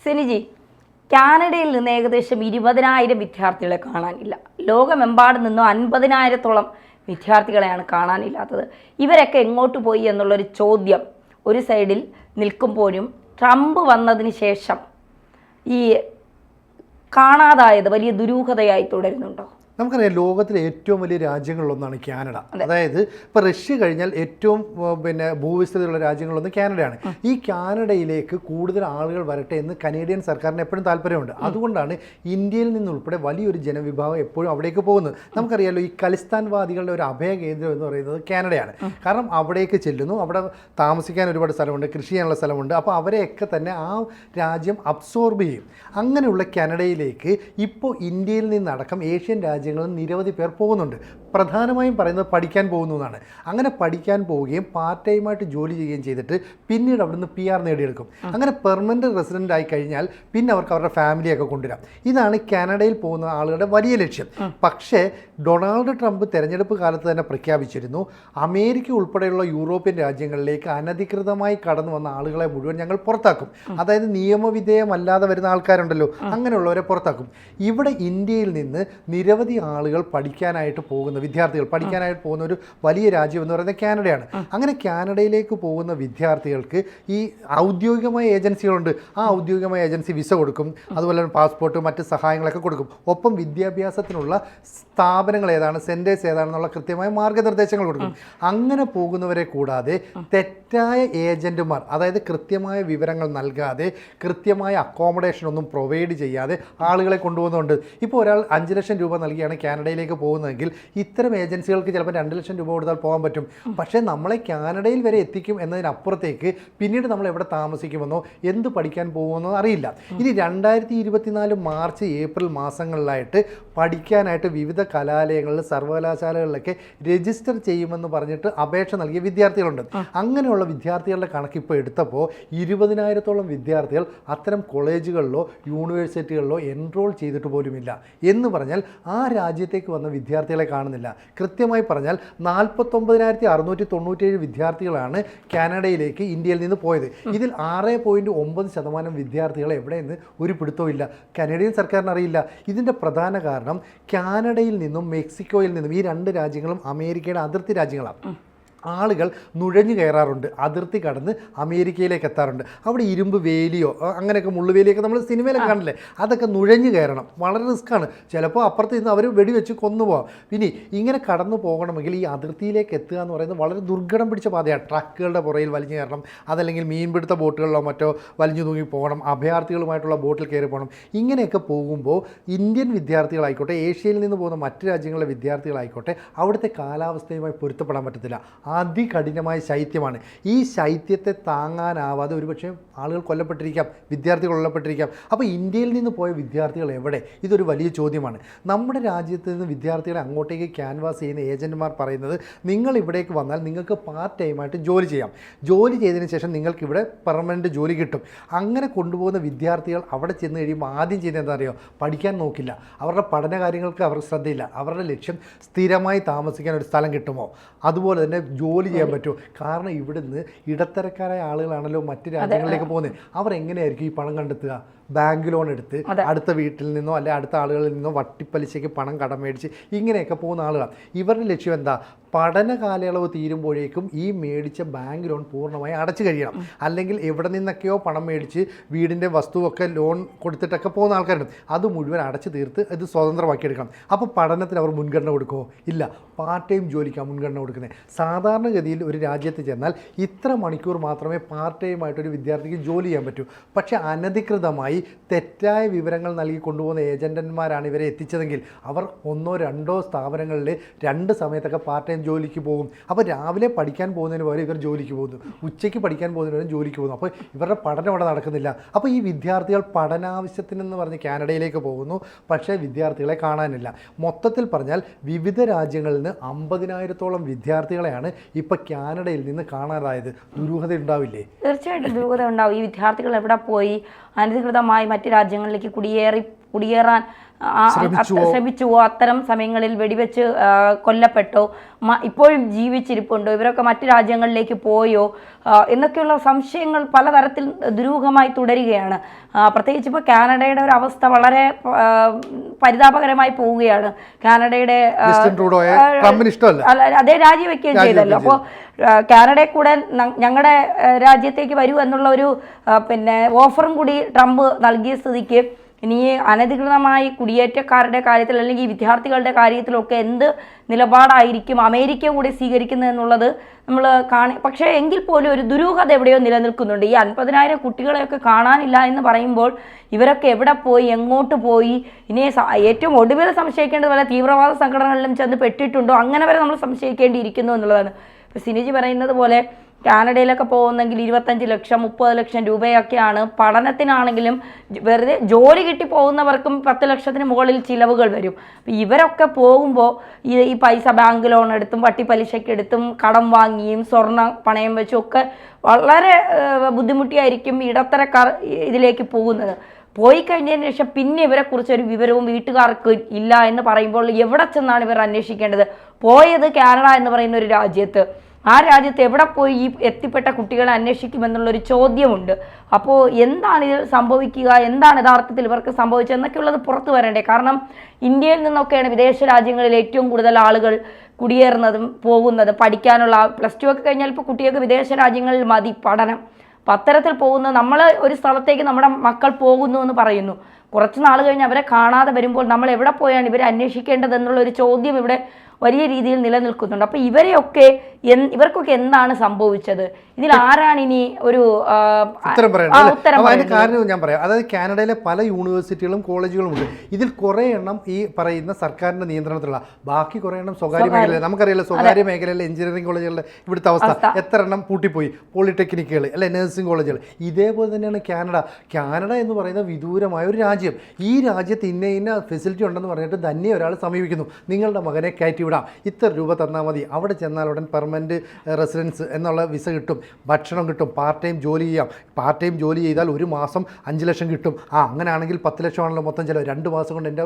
സിനിജി, കാനഡയിൽ നിന്ന് ഏകദേശം 20,000 വിദ്യാർത്ഥികളെ കാണാനില്ല. ലോകമെമ്പാടും നിന്നും 50,000-ഓളം വിദ്യാർത്ഥികളെയാണ് കാണാനില്ലാത്തത്. ഇവരൊക്കെ എങ്ങോട്ട് പോയി എന്നുള്ളൊരു ചോദ്യം ഒരു സൈഡിൽ നിൽക്കുമ്പോഴും ട്രംപ് വന്നതിന് ശേഷം ഈ കാണാതായത് വലിയ ദുരൂഹതയായി തുടരുന്നുണ്ടോ? നമുക്കറിയാം, ലോകത്തിലെ ഏറ്റവും വലിയ രാജ്യങ്ങളിലൊന്നാണ് കാനഡ. അതായത് ഇപ്പോൾ റഷ്യ കഴിഞ്ഞാൽ ഏറ്റവും ഭൂവിസ്തൃതിയുള്ള രാജ്യങ്ങളൊന്ന് കാനഡയാണ്. ഈ കാനഡയിലേക്ക് കൂടുതൽ ആളുകൾ വരട്ടെ എന്ന് കനേഡിയൻ സർക്കാരിന് എപ്പോഴും താല്പര്യമുണ്ട്. അതുകൊണ്ടാണ് ഇന്ത്യയിൽ നിന്നുൾപ്പെടെ വലിയൊരു ജനവിഭാഗം എപ്പോഴും അവിടേക്ക് പോകുന്നത്. നമുക്കറിയാമല്ലോ, ഈ ഖലിസ്ഥാൻവാദികളുടെ ഒരു അഭയ കേന്ദ്രം എന്ന് പറയുന്നത് കാനഡയാണ്. കാരണം അവിടേക്ക് ചെല്ലുന്നു, അവിടെ താമസിക്കാൻ ഒരുപാട് സ്ഥലമുണ്ട്, കൃഷി ചെയ്യാനുള്ള സ്ഥലമുണ്ട്. അപ്പോൾ അവരെയൊക്കെ തന്നെ ആ രാജ്യം അബ്സോർബ് ചെയ്യും. അങ്ങനെയുള്ള കാനഡയിലേക്ക് ഇപ്പോൾ ഇന്ത്യയിൽ നിന്നടക്കം ഏഷ്യൻ രാജ്യങ്ങളിൽ നിരവധി പേർ പോകുന്നുണ്ട്. പ്രധാനമായും പറയുന്നത് പഠിക്കാൻ പോകുന്നു എന്നാണ്. അങ്ങനെ പഠിക്കാൻ പോവുകയും പാർട്ട് ടൈമായിട്ട് ജോലി ചെയ്യുകയും ചെയ്തിട്ട് പിന്നീട് അവിടുന്ന് PR നേടിയെടുക്കും. അങ്ങനെ പെർമനൻറ്റ് റെസിഡൻ്റ് ആയി കഴിഞ്ഞാൽ പിന്നെ അവർക്ക് അവരുടെ ഫാമിലിയൊക്കെ കൊണ്ടുവരാം. ഇതാണ് കാനഡയിൽ പോകുന്ന ആളുകളുടെ വലിയ ലക്ഷ്യം. പക്ഷേ ഡൊണാൾഡ് ട്രംപ് തെരഞ്ഞെടുപ്പ് കാലത്ത് തന്നെ പ്രഖ്യാപിച്ചിരുന്നു, അമേരിക്ക ഉൾപ്പെടെയുള്ള യൂറോപ്യൻ രാജ്യങ്ങളിലേക്ക് അനധികൃതമായി കടന്നു വന്ന ആളുകളെ മുഴുവൻ ഞങ്ങൾ പുറത്താക്കും. അതായത് നിയമവിധേയമല്ലാതെ വരുന്ന ആൾക്കാരുണ്ടല്ലോ, അങ്ങനെയുള്ളവരെ പുറത്താക്കും. ഇവിടെ ഇന്ത്യയിൽ നിന്ന് നിരവധി ആളുകൾ പഠിക്കാനായിട്ട് പോകുന്ന വിദ്യാർത്ഥികൾ പഠിക്കാനായിട്ട് പോകുന്ന ഒരു വലിയ രാജ്യം എന്ന് പറയുന്നത് കാനഡയാണ്. അങ്ങനെ കാനഡയിലേക്ക് പോകുന്ന വിദ്യാർത്ഥികൾക്ക് ഈ ഔദ്യോഗികമായ ഏജൻസികളുണ്ട്. ആ ഔദ്യോഗികമായ ഏജൻസി വിസ കൊടുക്കും, അതുപോലെ പാസ്പോർട്ട്, മറ്റ് സഹായങ്ങളൊക്കെ കൊടുക്കും. ഒപ്പം വിദ്യാഭ്യാസത്തിനുള്ള സ്ഥാപനങ്ങൾ ഏതാണ്, സെൻറ്റേഴ്സ് ഏതാണെന്നുള്ള കൃത്യമായ മാർഗ്ഗനിർദ്ദേശങ്ങൾ കൊടുക്കും. അങ്ങനെ പോകുന്നവരെ കൂടാതെ തെറ്റായ ഏജൻറ്റുമാർ, അതായത് കൃത്യമായ വിവരങ്ങൾ നൽകാതെ കൃത്യമായ അക്കോമഡേഷൻ ഒന്നും പ്രൊവൈഡ് ചെയ്യാതെ ആളുകളെ കൊണ്ടുപോകുന്നുണ്ട്. ഇപ്പോൾ ഒരാൾ 5 ലക്ഷം രൂപ നൽകിയാണ് കാനഡയിലേക്ക് പോകുന്നതെങ്കിൽ ഇത്തരം ഏജൻസികൾക്ക് ചിലപ്പോൾ 2 ലക്ഷം രൂപ കൊടുത്താൽ പോകാൻ പറ്റും. പക്ഷേ നമ്മളെ കാനഡയിൽ വരെ എത്തിക്കും എന്നതിനപ്പുറത്തേക്ക് പിന്നീട് നമ്മൾ എവിടെ താമസിക്കുമെന്നോ എന്ത് പഠിക്കാൻ പോകുമെന്നോ അറിയില്ല. ഇനി 2024 മാർച്ച് ഏപ്രിൽ മാസങ്ങളിലായിട്ട് പഠിക്കാനായിട്ട് വിവിധ കലാലയങ്ങളിൽ സർവകലാശാലകളിലൊക്കെ രജിസ്റ്റർ ചെയ്യുമെന്ന് പറഞ്ഞിട്ട് അപേക്ഷ നൽകിയ വിദ്യാർത്ഥികളുണ്ട്. അങ്ങനെയുള്ള വിദ്യാർത്ഥികളുടെ കണക്കിപ്പോൾ എടുത്തപ്പോൾ 20,000-ഓളം വിദ്യാർത്ഥികൾ അത്തരം കോളേജുകളിലോ യൂണിവേഴ്സിറ്റികളിലോ എൻറോൾ ചെയ്തിട്ട് പോലുമില്ല. എന്ന് പറഞ്ഞാൽ ആ രാജ്യത്തേക്ക് വന്ന വിദ്യാർത്ഥികളെ കാണുന്നില്ല. കൃത്യമായി പറഞ്ഞാൽ 49,697 വിദ്യാർത്ഥികളാണ് കാനഡയിലേക്ക് ഇന്ത്യയിൽ നിന്ന് പോയത്. ഇതിൽ 6.9% വിദ്യാർത്ഥികൾ എവിടെയെന്ന് ഒരു പിടുത്തവും ഇല്ല. കനേഡിയൻ സർക്കാരിന് അറിയില്ല. ഇതിൻ്റെ പ്രധാന കാരണം കാനഡയിൽ നിന്നും മെക്സിക്കോയിൽ നിന്നും, ഈ 2 രാജ്യങ്ങളും അമേരിക്കയുടെ അതിർത്തി രാജ്യങ്ങളാണ്, ആളുകൾ നുഴഞ്ഞു കയറാറുണ്ട്, അതിർത്തി കടന്ന് അമേരിക്കയിലേക്ക് എത്താറുണ്ട്. അവിടെ ഇരുമ്പ് വേലിയോ അങ്ങനെയൊക്കെ മുള്ളുവേലിയൊക്കെ നമ്മൾ സിനിമയിലൊക്കെ കാണില്ലേ, അതൊക്കെ നുഴഞ്ഞു കയറണം. വളരെ റിസ്ക്കാണ്. ചിലപ്പോൾ അപ്പുറത്ത് നിന്ന് അവർ വെടിവെച്ച് കൊന്നുപോകാം. പിന്നെ ഇങ്ങനെ കടന്നു പോകണമെങ്കിൽ ഈ അതിർത്തിയിലേക്ക് എത്തുക എന്ന് പറയുന്നത് വളരെ ദുർഘടം പിടിച്ച പാതയാണ്. ട്രക്കുകളുടെ പുറയിൽ വലിഞ്ഞു കയറണം, അതല്ലെങ്കിൽ മീൻപിടുത്ത ബോട്ടുകളിലോ മറ്റോ വലിഞ്ഞു തൂങ്ങി പോകണം, അഭയാർത്ഥികളുമായിട്ടുള്ള ബോട്ടിൽ കയറി പോകണം. ഇങ്ങനെയൊക്കെ പോകുമ്പോൾ ഇന്ത്യൻ വിദ്യാർത്ഥികളായിക്കോട്ടെ, ഏഷ്യയിൽ നിന്ന് പോകുന്ന മറ്റ് രാജ്യങ്ങളിലെ വിദ്യാർത്ഥികളായിക്കോട്ടെ, അവിടുത്തെ കാലാവസ്ഥയുമായി പൊരുത്തപ്പെടാൻ പറ്റത്തില്ല. അതികഠിനമായ ശൈത്യമാണ്. ഈ ശൈത്യത്തെ താങ്ങാനാവാതെ ഒരുപക്ഷെ ആളുകൾ കൊല്ലപ്പെട്ടിരിക്കാം, വിദ്യാർത്ഥികൾ കൊല്ലപ്പെട്ടിരിക്കാം. അപ്പോൾ ഇന്ത്യയിൽ നിന്ന് പോയ വിദ്യാർത്ഥികൾ എവിടെ? ഇതൊരു വലിയ ചോദ്യമാണ്. നമ്മുടെ രാജ്യത്ത് നിന്ന് വിദ്യാർത്ഥികളെ അങ്ങോട്ടേക്ക് ക്യാൻവാസ് ചെയ്യുന്ന ഏജൻറ്റുമാർ പറയുന്നത്, നിങ്ങൾ ഇവിടേക്ക് വന്നാൽ നിങ്ങൾക്ക് പാർട്ട് ടൈമായിട്ട് ജോലി ചെയ്യാം, ജോലി ചെയ്തതിന് ശേഷം നിങ്ങൾക്ക് ഇവിടെ പെർമനൻറ്റ് ജോലി കിട്ടും. അങ്ങനെ കൊണ്ടുപോകുന്ന വിദ്യാർത്ഥികൾ അവിടെ ചെന്ന് കഴിയുമ്പോൾ ആദ്യം ചെയ്യുന്നത് എന്താ അറിയോ? പഠിക്കാൻ നോക്കില്ല. അവരുടെ പഠന കാര്യങ്ങൾക്ക് അവർക്ക് ശ്രദ്ധയില്ല. അവരുടെ ലക്ഷ്യം സ്ഥിരമായി താമസിക്കാൻ ഒരു സ്ഥലം കിട്ടുമോ, അതുപോലെ തന്നെ ജോലി ചെയ്യാൻ പറ്റുമോ. കാരണം ഇവിടുന്ന് ഇടത്തരക്കാരായ ആളുകളാണല്ലോ മറ്റ് രാജ്യങ്ങളിലേക്ക് പോകുന്നത്. അവർ എങ്ങനെയായിരിക്കും ഈ പണം കണ്ടെത്തുക? ബാങ്ക് ലോൺ എടുത്ത് അടുത്ത വീട്ടിൽ നിന്നോ അല്ലെ അടുത്ത ആളുകളിൽ നിന്നോ വട്ടിപ്പലിശയ്ക്ക് പണം കടം മേടിച്ച് ഇങ്ങനെയൊക്കെ പോകുന്ന ആളുകളാണ്. ഇവരുടെ ലക്ഷ്യം എന്താ? പഠന കാലയളവ് തീരുമ്പോഴേക്കും ഈ മേടിച്ച ബാങ്ക് ലോൺ പൂർണ്ണമായി അടച്ചു കഴിയണം. അല്ലെങ്കിൽ എവിടെ നിന്നൊക്കെയോ പണം മേടിച്ച് വീടിൻ്റെ വസ്തുവൊക്കെ ലോൺ കൊടുത്തിട്ടൊക്കെ പോകുന്ന ആൾക്കാരുണ്ട്. അത് മുഴുവൻ അടച്ചു തീർത്ത് ഇത് സ്വതന്ത്രമാക്കിയെടുക്കണം. അപ്പോൾ പഠനത്തിന് അവർ മുൻഗണന കൊടുക്കുമോ? ഇല്ല. പാർട്ട് ടൈം ജോലിക്കാണ് മുൻഗണന കൊടുക്കുന്നത്. സാധാരണഗതിയിൽ ഒരു രാജ്യത്ത് ചെന്നാൽ ഇത്ര മണിക്കൂർ മാത്രമേ പാർട്ട് ടൈമായിട്ടൊരു വിദ്യാർത്ഥിക്ക് ജോലി ചെയ്യാൻ പറ്റൂ. പക്ഷേ അനധികൃതമായി തെറ്റായ വിവരങ്ങൾ നൽകി കൊണ്ടുപോകുന്ന ഏജന്റന്മാരാണ് ഇവരെ എത്തിച്ചതെങ്കിൽ അവർ 1-2 സ്ഥാപനങ്ങളിൽ 2 സമയത്തൊക്കെ പാർട്ട് ടൈം ജോലിക്ക് പോകും. അപ്പോൾ രാവിലെ പഠിക്കാൻ പോകുന്നതിന് പകരം ഇവർ ജോലിക്ക് പോകുന്നു, ഉച്ചയ്ക്ക് പഠിക്കാൻ പോകുന്നതിന് പകരം ജോലിക്ക് പോകുന്നു. അപ്പോൾ ഇവരുടെ പഠനം അവിടെ നടക്കുന്നില്ല. അപ്പോൾ ഈ വിദ്യാർത്ഥികൾ പഠനാവശ്യത്തിനെന്ന് പറഞ്ഞ് കാനഡയിലേക്ക് പോകുന്നു, പക്ഷേ വിദ്യാർത്ഥികളെ കാണാനില്ല. മൊത്തത്തിൽ പറഞ്ഞാൽ വിവിധ രാജ്യങ്ങളിൽ നിന്ന് 50,000-ഓളം വിദ്യാർത്ഥികളെയാണ് ഇപ്പോൾ കാനഡയിൽ നിന്ന് കാണാതായത്. ദുരൂഹത ഉണ്ടാവില്ലേ? തീർച്ചയായിട്ടും ദുരൂഹത ഉണ്ടാവും. ഈ വിദ്യാർത്ഥികൾ എവിടെ പോയി? അനധികൃതമായി മറ്റ് രാജ്യങ്ങളിലേക്ക് കുടിയേറാൻ ശ്രമിച്ചുവോ, അത്തരം സമയങ്ങളിൽ വെടിവെച്ച് കൊല്ലപ്പെട്ടോ, ഇപ്പോഴും ജീവിച്ചിരിപ്പുണ്ടോ, ഇവരൊക്കെ മറ്റു രാജ്യങ്ങളിലേക്ക് പോയോ എന്നൊക്കെയുള്ള സംശയങ്ങൾ പലതരത്തിൽ ദുരൂഹമായി തുടരുകയാണ്. പ്രത്യേകിച്ച് ഇപ്പോൾ കാനഡയുടെ ഒരു അവസ്ഥ വളരെ പരിതാപകരമായി പോവുകയാണ്. കാനഡയുടെ അതേ രാജിവെക്കുകയും ചെയ്തല്ലോ. അപ്പോൾ കാനഡയെ കൂടെ ഞങ്ങളുടെ രാജ്യത്തേക്ക് വരൂ എന്നുള്ള ഒരു ഓഫറും കൂടി ട്രംപ് നൽകിയ സ്ഥിതിക്ക് ഇനി അനധികൃതമായി കുടിയേറ്റക്കാരുടെ കാര്യത്തിൽ അല്ലെങ്കിൽ വിദ്യാർത്ഥികളുടെ കാര്യത്തിലൊക്കെ എന്ത് നിലപാടായിരിക്കും അമേരിക്ക കൂടി സ്വീകരിക്കുന്നത് എന്നുള്ളത് നമ്മൾ പക്ഷേ എങ്കിൽ പോലും ഒരു ദുരൂഹത എവിടെയോ നിലനിൽക്കുന്നുണ്ട്. ഈ 50,000 കുട്ടികളെയൊക്കെ കാണാനില്ല എന്ന് പറയുമ്പോൾ ഇവരൊക്കെ എവിടെ പോയി, എങ്ങോട്ട് പോയി, ഇനി ഏറ്റവും ഒടുവിൽ സംശയിക്കേണ്ടത് വല്ല തീവ്രവാദ സംഘടനകളിലും ചെന്ന് പെട്ടിട്ടുണ്ടോ, അങ്ങനെ വരെ നമ്മൾ സംശയിക്കേണ്ടിയിരിക്കുന്നു എന്നുള്ളതാണ്. ഇപ്പോൾ സിനിജി പറയുന്നത് പോലെ കാനഡയിലൊക്കെ പോകുന്നെങ്കിൽ 25 ലക്ഷം 30 ലക്ഷം രൂപയൊക്കെയാണ്. പഠനത്തിനാണെങ്കിലും വെറുതെ ജോലി കിട്ടി പോകുന്നവർക്കും 10 ലക്ഷത്തിന് മുകളിൽ ചിലവുകൾ വരും. ഇവരൊക്കെ പോകുമ്പോൾ ഈ പൈസ ബാങ്ക് ലോൺ എടുത്തും വട്ടിപ്പലിശയ്ക്ക് എടുത്തും കടം വാങ്ങിയും സ്വർണ്ണ പണയം വെച്ചും ഒക്കെ വളരെ ബുദ്ധിമുട്ടിയായിരിക്കും ഇടത്തരക്കാർ ഇതിലേക്ക് പോകുന്നത്. പോയി കഴിഞ്ഞതിന് ശേഷം പിന്നെ ഇവരെക്കുറിച്ച് ഒരു വിവരവും വീട്ടുകാർക്ക് ഇല്ല എന്ന് പറയുമ്പോൾ എവിടെ ചെന്നാണ് ഇവർ അന്വേഷിക്കേണ്ടത്? പോയത് കാനഡ എന്ന് പറയുന്ന ഒരു രാജ്യത്ത്, ആ രാജ്യത്ത് എവിടെ പോയി ഈ എത്തിപ്പെട്ട കുട്ടികളെ അന്വേഷിക്കുമെന്നുള്ളൊരു ചോദ്യമുണ്ട്. അപ്പോൾ എന്താണ് ഇതിൽ സംഭവിക്കുക, എന്താണ് യഥാർത്ഥത്തിൽ ഇവർക്ക് സംഭവിച്ചത് എന്നൊക്കെയുള്ളത് പുറത്തു വരണ്ടേ? കാരണം ഇന്ത്യയിൽ നിന്നൊക്കെയാണ് വിദേശ രാജ്യങ്ങളിൽ ഏറ്റവും കൂടുതൽ ആളുകൾ കുടിയേറുന്നതും പോകുന്നതും. പഠിക്കാനുള്ള +2 ഒക്കെ കഴിഞ്ഞാൽ ഇപ്പോൾ കുട്ടികൾക്ക് വിദേശ രാജ്യങ്ങളിൽ മതി പഠനം. അപ്പം അത്തരത്തിൽ പോകുന്ന നമ്മൾ ഒരു സ്ഥലത്തേക്ക് നമ്മുടെ മക്കൾ പോകുന്നു എന്ന് പറയുന്നു, കുറച്ച് നാൾ കഴിഞ്ഞ് അവരെ കാണാതെ വരുമ്പോൾ നമ്മൾ എവിടെ പോയാണ് ഇവരെ അന്വേഷിക്കേണ്ടത് എന്നുള്ളൊരു ചോദ്യം ഇവിടെ വലിയ രീതിയിൽ നിലനിൽക്കുന്നുണ്ട്. അപ്പോൾ ഇവർക്കൊക്കെ എന്താണ് സംഭവിച്ചത്? ഇതിൽ ആരാണ് ഇനി ഒരു ഉത്തരം പറയുന്നത്? കാരണം ഞാൻ പറയാം, അതായത് കാനഡയിലെ പല യൂണിവേഴ്സിറ്റികളും കോളേജുകളും ഉണ്ട്. ഇതിൽ കുറേ എണ്ണം ഈ പറയുന്ന സർക്കാരിന്റെ നിയന്ത്രണത്തിലുള്ള, ബാക്കി കുറേ എണ്ണം സ്വകാര്യ മേഖലയിൽ. നമുക്കറിയാലോ സ്വകാര്യ മേഖലയിലെ എഞ്ചിനീയറിംഗ് കോളേജുകളുടെ ഇവിടുത്തെ അവസ്ഥ, എത്ര എണ്ണം പൂട്ടിപ്പോയി. പോളിടെക്നിക്കുകൾ അല്ലെ, നഴ്സിംഗ് കോളേജുകൾ. ഇതേപോലെ തന്നെയാണ് കാനഡ എന്ന് പറയുന്ന വിദൂരമായ ഒരു രാജ്യം. ഈ രാജ്യത്ത് ഇന്ന ഫെസിലിറ്റി ഉണ്ടെന്ന് പറഞ്ഞിട്ട് തന്നെ ഒരാൾ സമീപിക്കുന്നു, നിങ്ങളുടെ മകനെ കയറ്റി വിടാം, ഇത്ര രൂപ തന്നാൽ മതി, അവിടെ ചെന്നാൽ ഉടൻ പെർമനൻറ്റ് റെസിഡൻസ് എന്നുള്ള വിസ കിട്ടും, ഭക്ഷണം കിട്ടും, പാർട്ട് ടൈം ജോലി ചെയ്യാം, പാർട്ട് ടൈം ജോലി ചെയ്താൽ ഒരു മാസം 5 ലക്ഷം കിട്ടും, അങ്ങനെയാണെങ്കിൽ 10 ലക്ഷമാണല്ലോ മൊത്തം ചിലവ്, 2 മാസം കൊണ്ട് എൻ്റെ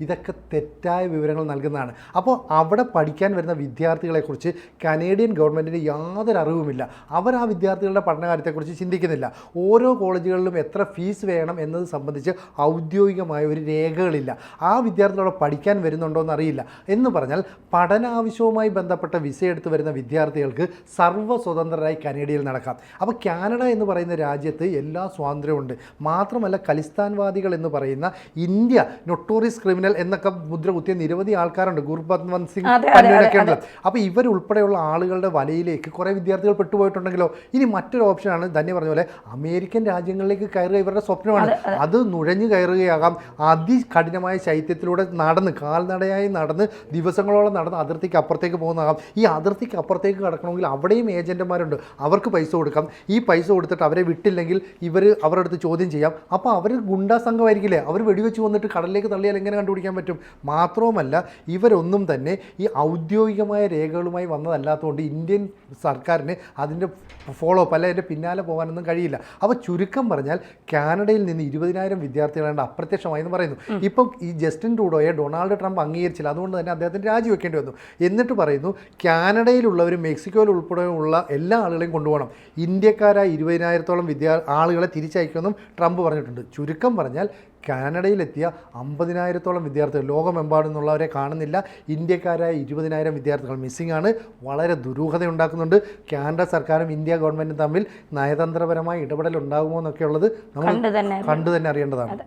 ഇതൊക്കെ തെറ്റായ വിവരങ്ങൾ നൽകുന്നതാണ്. അപ്പോൾ അവിടെ പഠിക്കാൻ വരുന്ന വിദ്യാർത്ഥികളെക്കുറിച്ച് കനേഡിയൻ ഗവൺമെൻറ്റിന് യാതൊരു അറിവുമില്ല. അവർ ആ വിദ്യാർത്ഥികളുടെ പഠനകാര്യത്തെക്കുറിച്ച് ചിന്തിക്കുന്നില്ല. ഓരോ കോളേജുകളിലും എത്ര ഫീസ് വേണം എന്നത് സംബന്ധിച്ച് ഔദ്യോഗികമായ ഒരു രേഖകളില്ല. ആ വിദ്യാർത്ഥികളോട് പഠിക്കാൻ വരുന്നുണ്ടോ എന്നറിയില്ല. എന്ന് പറഞ്ഞാൽ പഠനാവശ്യവുമായി ബന്ധപ്പെട്ട വിസ എടുത്ത് വരുന്ന വിദ്യാർത്ഥികൾക്ക് സർവ്വ സ്വതന്ത്രരായി കനേഡിയയിൽ നടക്കാം. അപ്പോൾ കാനഡ എന്ന് പറയുന്ന രാജ്യത്ത് എല്ലാ സ്വാതന്ത്ര്യമുണ്ട്. മാത്രമല്ല ഖലിസ്ഥാൻവാദികൾ എന്ന് പറയുന്ന ഇന്ത്യ നൊട്ടോറിയസ് ക്രിമിനൽ എന്നൊക്കെ മുദ്ര കുത്തിയ നിരവധി ആൾക്കാരുണ്ട്. ഗുർബത്വന്ത് സിംഗ് പന്നൂരൊക്കെ ഉണ്ട്. അപ്പോൾ ഇവരുൾപ്പെടെയുള്ള ആളുകളുടെ വലയിലേക്ക് കുറേ വിദ്യാർത്ഥികൾ പെട്ടുപോയിട്ടുണ്ടെങ്കിലോ ഇനി മറ്റൊരു ഓപ്ഷനാണ് ധന്യ പറഞ്ഞ പോലെ അമേരിക്കൻ രാജ്യങ്ങളിലേക്ക് കയറുക ഇവരുടെ സ്വപ്നമാണ്. അത് നുഴഞ്ഞു കയറുകയാകാം. അതികഠിനമായ ശൈത്യത്തിലൂടെ നടന്ന് കാൽനടയായി നടന്ന് ദിവസങ്ങളോളം നടന്ന് അതിർത്തിക്ക് അപ്പുറത്തേക്ക് പോകുന്നതാകാം. ഈ അതിർത്തിക്ക് അപ്പുറത്തേക്ക് കടക്കണമെങ്കിൽ അവിടെയും ഏജന്റുമാരുണ്ട്, അവർക്ക് പൈസ കൊടുക്കാം. ഈ പൈസ കൊടുത്തിട്ട് അവരെ വിട്ടില്ലെങ്കിൽ അവരുടെ അടുത്ത് ചോദ്യം ചെയ്യാം. അപ്പോൾ അവർ ഗുണ്ടാ സംഘമായിരിക്കില്ലേ, അവർ വെടിവെച്ച് വന്നിട്ട് കടലിലേക്ക് തള്ളിയാൽ എങ്ങനെ കണ്ടുപിടിക്കാൻ പറ്റും? മാത്രവുമല്ല ഇവരൊന്നും തന്നെ ഈ ഔദ്യോഗികമായ രേഖകളുമായി വന്നതല്ലാത്തതുകൊണ്ട് ഇന്ത്യൻ സർക്കാരിന് അതിൻ്റെ ഫോളോ അപ്പ് അല്ല അതിൻ്റെ പിന്നാലെ പോകാനൊന്നും കഴിയില്ല. അപ്പോൾ ചുരുക്കം പറഞ്ഞാൽ കാനഡയിൽ നിന്ന് 20,000 വിദ്യാർത്ഥികളാണ് അപ്രത്യക്ഷമായി എന്ന് പറയുന്നു. ഇപ്പം ഈ ജസ്റ്റിൻ ട്രൂഡോയെ ഡൊണാൾഡ് ട്രംപ് അംഗീകരിച്ചില്ല, അതുകൊണ്ട് തന്നെ അദ്ദേഹത്തിന് രാജിവെക്കേണ്ടി വന്നു. എന്നിട്ട് പറയുന്നു കാനഡയിലുള്ളവരും മെക്സിക്കോയിൽ ഉൾപ്പെടെയുള്ള എല്ലാ ആളുകളെയും കൊണ്ടുപോകണം, ഇന്ത്യക്കാരായ 20,000-ഓളം ആളുകളെ തിരിച്ചയക്കുമെന്നും ട്രംപ് പറഞ്ഞിട്ടുണ്ട്. ചുരുക്കം പറഞ്ഞാൽ കാനഡയിലെത്തിയ 50,000-ഓളം വിദ്യാർത്ഥികൾ ലോകമെമ്പാടും നിന്നുള്ളവരെ കാണുന്നില്ല. ഇന്ത്യക്കാരായ 20,000 വിദ്യാർത്ഥികൾ മിസ്സിംഗ് ആണ്. വളരെ ദുരൂഹതയുണ്ടാക്കുന്നുണ്ട്. കാനഡ സർക്കാരും ഇന്ത്യ ഗവൺമെൻറ്റും തമ്മിൽ നയതന്ത്രപരമായ ഇടപെടൽ ഉണ്ടാകുമോ എന്നൊക്കെയുള്ളത് നമ്മൾ കണ്ടു തന്നെ അറിയേണ്ടതാണ്.